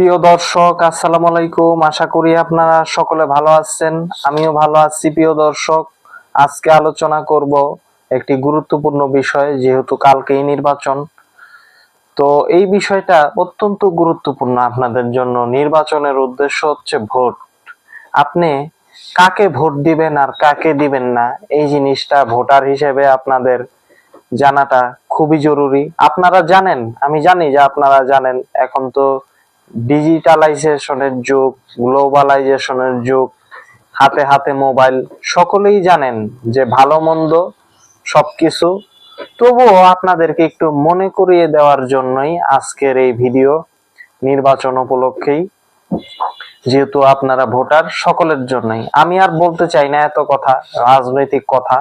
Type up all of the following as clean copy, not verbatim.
প্রিয় দর্শক, আসসালামু আলাইকুম। আশা করি আপনারা সকলে ভালো আছেন। আমিও ভালো আছি। প্রিয় দর্শক, আজকে আলোচনা করব একটি গুরুত্বপূর্ণ বিষয়, যেহেতু কালকেই নির্বাচন। তো এই বিষয়টা অত্যন্ত গুরুত্বপূর্ণ আপনাদের জন্য। নির্বাচনের উদ্দেশ্য হচ্ছে ভোট। আপনি কাকে ভোট দিবেন আর কাকে দিবেন না, এই জিনিসটা ভোটার হিসেবে আপনাদের জানাটা খুবই জরুরি। আপনারা জানেন, আমি জানি যে আপনারা জানেন, এখন তো ডিজিটালাইজেশনের যুগ, গ্লোবালাইজেশনের যুগ, হাতে হাতে মোবাইল, সকলেই জানেন যে ভালো মন্দ সবকিছু। তবুও আপনাদেরকে একটু মনে করিয়ে দেওয়ার জন্যই আজকের এই ভিডিও, নির্বাচন উপলক্ষেই, যেহেতু আপনারা ভোটার, সকলের জন্যই। আমি আর বলতে চাই না এত কথা, রাজনৈতিক কথা,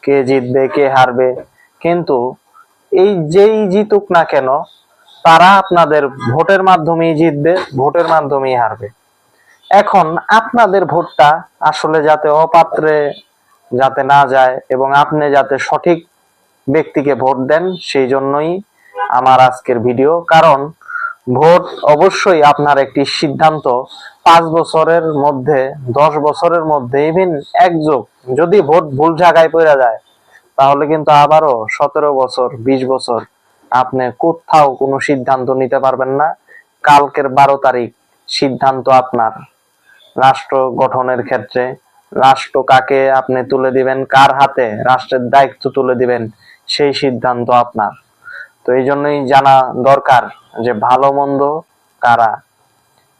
কে জিতবে কে হারবে, কিন্তু এই যেই জিতুক না কেন, তারা আপনাদের ভোটের মাধ্যমেই জিতবে, ভোটের মাধ্যমেই হারবে। এখন আপনাদের ভোটটা আসলে যাতে অপাত্রে যাতে না যায় এবং আপনি যাতে সঠিক ব্যক্তিকে ভোট দেন, সেই জন্যই আমার আজকের ভিডিও। কারণ ভোট অবশ্যই আপনার একটি সিদ্ধান্ত। 5 বছরের মধ্যে, 10 বছরের মধ্যে, ইভেন এক যুগ যদি ভোট ভুল জায়গায় পড়ে যায়, তাহলে কিন্তু আবারও 17 বছর, 20 বছর আপনি কোথাও কোনো সিদ্ধান্ত নিতে পারবেন না। কালকের 12 তারিখ সিদ্ধান্ত আপনার। রাষ্ট্র গঠনের ক্ষেত্রে রাষ্ট্র কাকে আপনি তুলে দিবেন, কার হাতে রাষ্ট্রের দায়িত্ব তুলে দিবেন, সেই সিদ্ধান্ত আপনার। তো এই জন্যই জানা দরকার যে ভালো মন্দ কারা,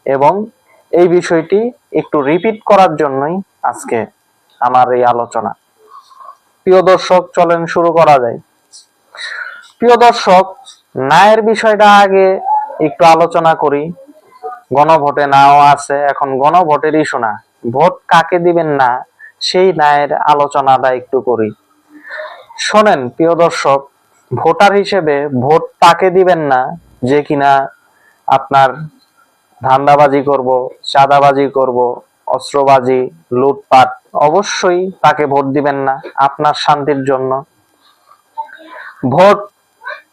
এবং এই বিষয়টি একটু রিপিট করার জন্যই আজকে আমার এই আলোচনা। প্রিয় দর্শক, চলেন শুরু করা যায়। প্রিয় দর্শক, ন্যায়ের বিষয়টা আগে একটু আলোচনা করি। গণভোটে নাও আছে, এখন গণভোটের ইস্যু না, ভোট কাকে দিবেন না সেই ন্যায়ের আলোচনাটা একটু করি। শোনেন প্রিয় দর্শক, ভোটার হিসেবে ভোট তাকে দিবেন না যে কিনা আপনার ধান্দাবাজি করব, চাঁদাবাজি করব, অস্ত্রবাজি, লুটপাট, অবশ্যই তাকে ভোট দিবেন না আপনার শান্তির জন্য। ভোট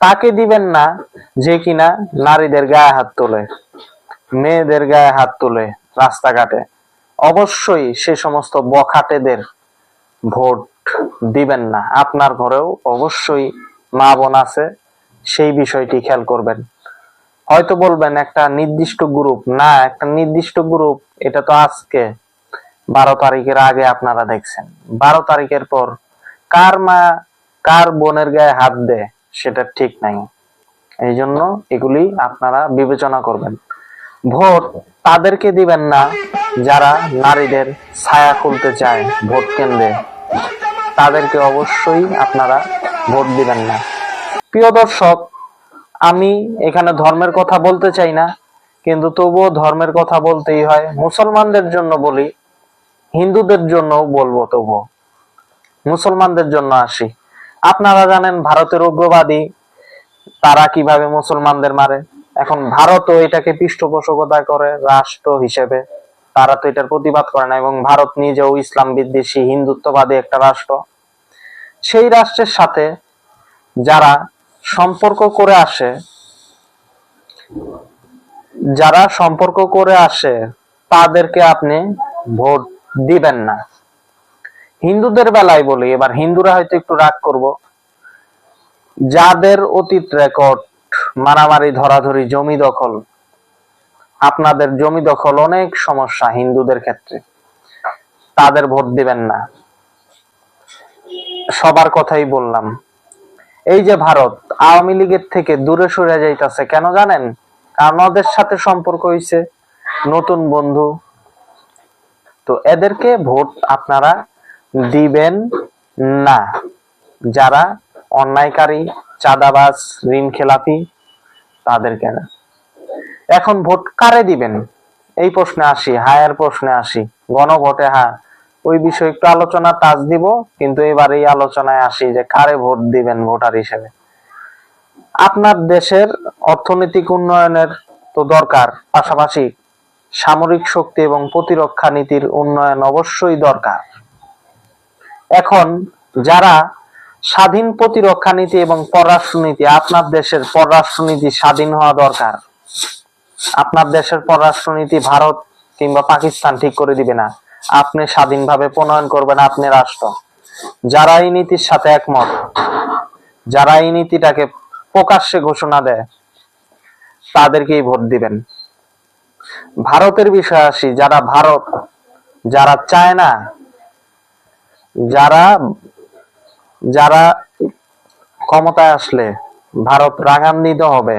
তাকে দিবেন না যে কিনা নারীদের গায়ে হাত তোলে, মেয়েদের গায়ে হাত তোলে রাস্তাঘাটে। অবশ্যই সে সমস্ত বখাটেদের ভোট দিবেন না। আপনার ঘরেও অবশ্যই মা বোন আছে, সেই বিষয়টি খেয়াল করবেন। হয়তো বলবেন একটা নির্দিষ্ট গ্রুপ, না, একটা নির্দিষ্ট গ্রুপ এটা তো আজকে 12 তারিখের আগে আপনারা দেখছেন। 12 তারিখের পর কার মা কার বোনের গায়ে হাত দেয় সেটা ঠিক নাই। এই জন্য এগুলি আপনারা বিবেচনা করবেন। ভোট তাদেরকে দিবেন না যারা নারীদের ছায়া খুলতে চায় ভোট কেন্দ্রে, তাদেরকে অবশ্যই আপনারা ভোট দিবেন না। প্রিয় দর্শক, আমি এখানে ধর্মের কথা বলতে চাই না, কিন্তু তবুও ধর্মের কথা বলতেই হয়। মুসলমানদের জন্য বলি, হিন্দুদের জন্যও বলবো, তবুও মুসলমানদের জন্য আসি। আপনারা জানেন ভারতের উগ্রবাদী তারা কিভাবে মুসলমানদের মারে। এখন ভারতও এটাকে পৃষ্ঠপোষকতা করে রাষ্ট্র হিসেবে, তারা তো এটার প্রতিবাদ করে না। এবং ভারত নিজেও ইসলাম বিদ্বেষী, হিন্দুত্ববাদী একটা রাষ্ট্র। সেই রাষ্ট্রের সাথে যারা সম্পর্ক করে আসে, তাদেরকে আপনি ভোট দিবেন না। হিন্দুদের বেলায় বলি, এবার হিন্দুরা হয়তো একটু রাগ করব, যাদের অতীত রেকর্ড মারামারি, ধরাধরি, জমি দখল, আপনাদের জমি দখল অনেক সমস্যা হিন্দুদের ক্ষেত্রে, তাদের ভোট দিবেন না। সবার কথাই বললাম। এই যে ভারত আওয়ামী লীগের থেকে দূরে সরে যাইতেছে, কেন জানেন? কারণ ওদের সাথে সম্পর্ক হইছে নতুন বন্ধু। তো এদেরকে ভোট আপনারা দিবেন না, যারা অন্যায়কারী, চাঁদাবাজ, ঋণ খেলাপি, তাদেরকে না। এখন ভোট কারে দিবেন এই প্রশ্নে আসি, হায়ের প্রশ্নে আসি। গণভোটে হ্যাঁ, ওই বিষয়ে একটু আলোচনা টাচ দিব, কিন্তু এবার এই আলোচনায় আসি যে কারে ভোট দিবেন ভোটার হিসেবে। আপনার দেশের অর্থনৈতিক উন্নয়নের তো দরকার, পাশাপাশি সামরিক শক্তি এবং প্রতিরক্ষা নীতির উন্নয়ন অবশ্যই দরকার। এখন যারা স্বাধীন প্রতিরক্ষা নীতি এবং পররাষ্ট্রনীতি, আপনার দেশের পররাষ্ট্রনীতি স্বাধীন হওয়া দরকার। আপনার দেশের পররাষ্ট্রনীতি ভারত কিংবা পাকিস্তান ঠিক করে দিবে না। আপনি স্বাধীনভাবে প্রণয়ন করবেন আপনি রাষ্ট্র। যারা এই নীতির সাথে একমত, যারা এই নীতিটাকে প্রকাশ্যে ঘোষণা দেয়, তাদেরকেই ভোট দিবেন। ভারতের বিষয়ে আসি, যারা চায় না, যারা যারা ক্ষমতায় আসলে ভারত রাগান্বিত হবে,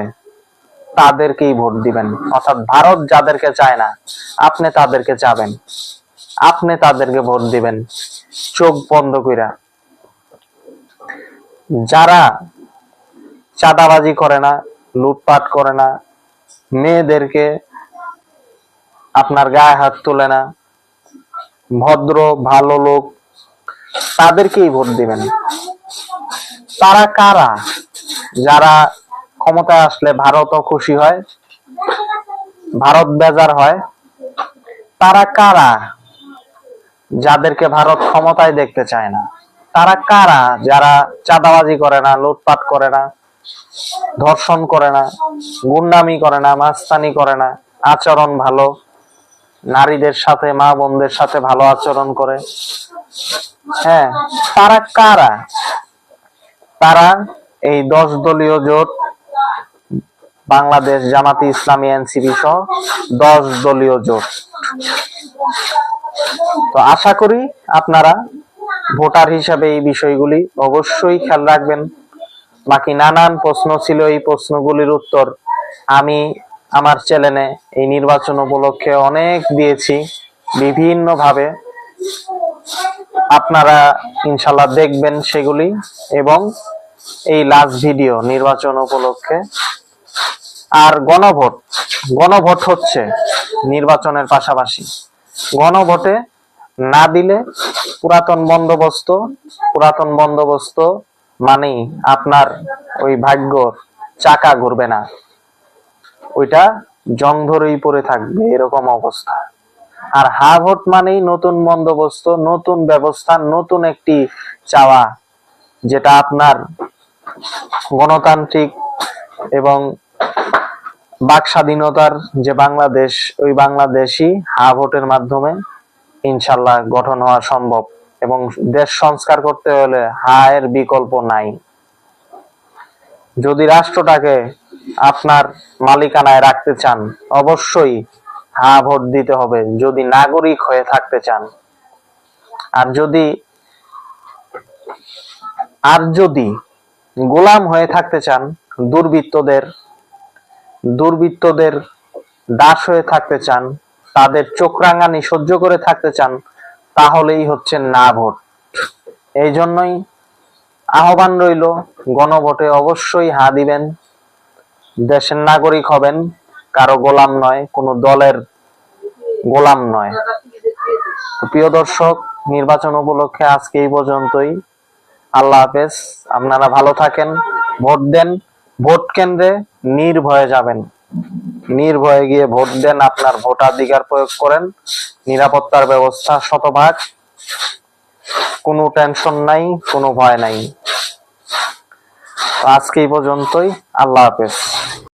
তাদেরকেই ভোট দিবেন। অর্থাৎ ভারত যাদেরকে চায় না, আপনি তাদেরকে চাবেন, আপনি তাদেরকে ভোট দিবেন চোখ বন্ধ কইরা। যারা চাঁদাবাজি করে না, লুটপাট করে না, মেয়েদেরকে আপনার গায়ে হাত তোলে না, ভদ্র ভালো লোক, তাদেরকেই ভোট দিবেন। তারা কারা? যারা ক্ষমতায় আসলে ভারতও খুশি হয়, ভারত বেজার হয়। তারা কারা? যাদেরকে ভারত ক্ষমতায় দেখতে চায় না। তারা কারা? যারা চাঁদাবাজি করে না, লুটপাট করে না, ধর্ষণ করে না, গুন্ডামি করে না, মাস্তানি করে না, আচরণ ভালো, নারীদের সাথে মা বোনদের সাথে ভালো আচরণ করে। হ্যাঁ, তারা কারা? তারা এই 10 দলীয় জোট, বাংলাদেশ জামাতি ইসলামী এনসিপি সহ 10 দলীয় জোট। তো আশা করি আপনারা ভোটার হিসাবে এই বিষয়গুলি অবশ্যই খেয়াল রাখবেন। বাকি নানান প্রশ্ন ছিল, এই প্রশ্নগুলির উত্তর আমি আমার চ্যানেলে এই নির্বাচন উপলক্ষে অনেক দিয়েছি বিভিন্ন ভাবে। আপনারা ইনশাল্লাহ দেখবেন সেগুলি। এবং এই লাস্ট ভিডিও নির্বাচন উপলক্ষে। আর গণভোট হচ্ছে নির্বাচনের পাশাপাশি। গণভোটে না দিলে পুরাতন বন্দোবস্ত মানেই আপনার ওই ভাগ্যর চাকা ঘুরবে না, ওইটা জং ধরেই পড়ে থাকবে, এরকম অবস্থা। আর হা ভোট মানেই নতুন বন্দোবস্ত, নতুন ব্যবস্থা, নতুন একটি চাওয়া, যেটা আপনার গণতান্ত্রিক এবং বাক স্বাধীনতার যে বাংলাদেশ, ওই বাংলাদেশই হা ভোটের মাধ্যমে ইনশাল্লাহ গঠন হওয়া সম্ভব। এবং দেশ সংস্কার করতে হলে হা এর বিকল্প নাই। যদি রাষ্ট্রটাকে আপনার মালিকানায় রাখতে চান, অবশ্যই হা ভোট দিতে হবে যদি নাগরিক হয়ে থাকতে চান। আর যদি গোলাম হয়ে থাকতে চান, দুর্বৃত্তদের দাস হয়ে থাকতে চান, তাদের চোখরাঙানি সহ্য করে থাকতে চান, তাহলেই হচ্ছে না ভোট। এই জন্যই আহ্বান রইল, গণভোটে অবশ্যই হা দিবেন। দেশের নাগরিক হবেন, কারো গোলাম নয়, কোনো দলের গোলাম নয়। প্রিয় দর্শক, নির্বাচন উপলক্ষে আজকে এই পর্যন্তই। আল্লাহ হাফেজ। আপনারা ভালো থাকেন, ভোট দেন, ভোট কেন্দ্রে নির্ভয়ে যাবেন, নির্ভয়ে গিয়ে ভোট দেন, আপনার ভোটাধিকার প্রয়োগ করেন। নিরাপত্তার ব্যবস্থা শতভাগ, কোনো টেনশন নাই, কোনো ভয় নাই। আজকে এই পর্যন্তই। আল্লাহ হাফেজ।